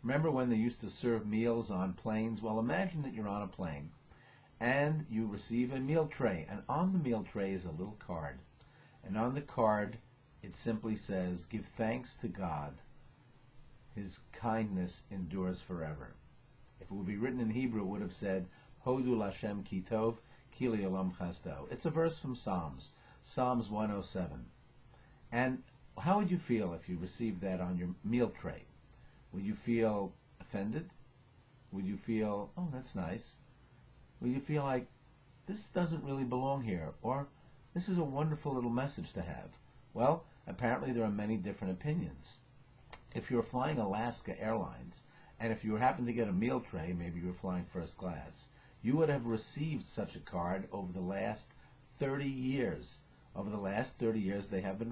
Remember when they used to serve meals on planes? Well, imagine that you're on a plane and you receive a meal tray, and on the meal tray is a little card. And on the card, it simply says, "Give thanks to God. His kindness endures forever." If it would be written in Hebrew, it would have said, "Hodu Lashem ki tov, ki le'olam chasto." It's a verse from Psalms 107. And how would you feel if you received that on your meal tray? Would you feel offended? Would you feel, "Oh, that's nice"? Would you feel like, "This doesn't really belong here," or "This is a wonderful little message to have"? Well, apparently there are many different opinions. If you're flying Alaska Airlines, and if you happen to get a meal tray, maybe you're flying first class, you would have received such a card over the last 30 years. Over the last 30 years, they have been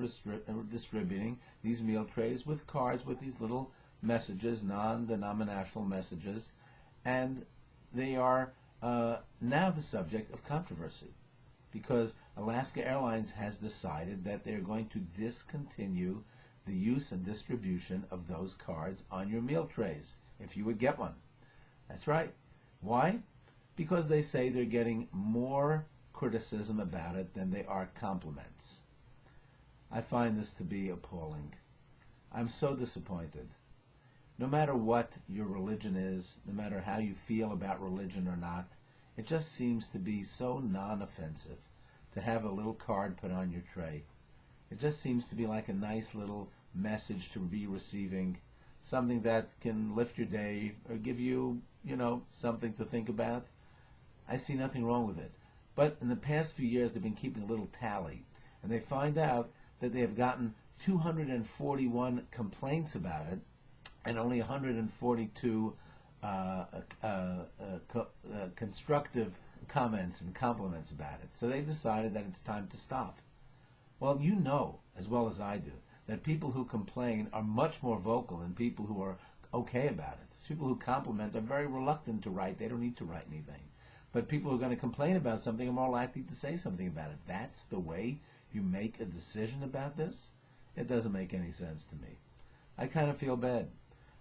distributing these meal trays with cards with these little messages, non-denominational messages, and they are now the subject of controversy because Alaska Airlines has decided that they're going to discontinue the use and distribution of those cards on your meal trays, if you would get one. That's right. Why? Because they say they're getting more criticism about it than they are compliments. I find this to be appalling. I'm so disappointed. No matter what your religion is, no matter how you feel about religion or not, it just seems to be so non-offensive to have a little card put on your tray. It just seems to be like a nice little message to be receiving, something that can lift your day or give you, something to think about. I see nothing wrong with it. But in the past few years, they've been keeping a little tally, and they find out that they have gotten 241 complaints about it, and only 142 constructive comments and compliments about it. So they decided that it's time to stop. Well, you know, as well as I do, that people who complain are much more vocal than people who are okay about it. People who compliment are very reluctant to write. They don't need to write anything. But people who are going to complain about something are more likely to say something about it. That's the way you make a decision about this? It doesn't make any sense to me. I kind of feel bad.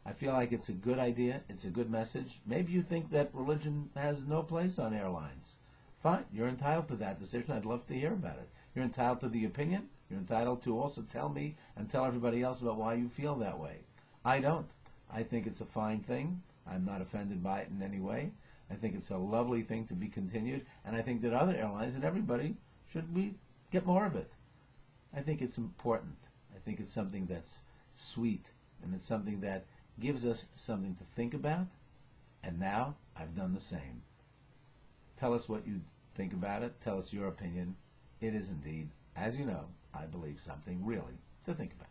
I feel like it's a good idea. It's a good message. Maybe you think that religion has no place on airlines. Fine. You're entitled to that decision. I'd love to hear about it. You're entitled to the opinion. You're entitled to also tell me and tell everybody else about why you feel that way. I don't. I think it's a fine thing. I'm not offended by it in any way. I think it's a lovely thing to be continued, and I think that other airlines and everybody should get more of it. I think it's important. I think it's something that's sweet, and it's something that gives us something to think about, and now I've done the same. Tell us what you think about it. Tell us your opinion. It is indeed, as you know, I believe, something really to think about.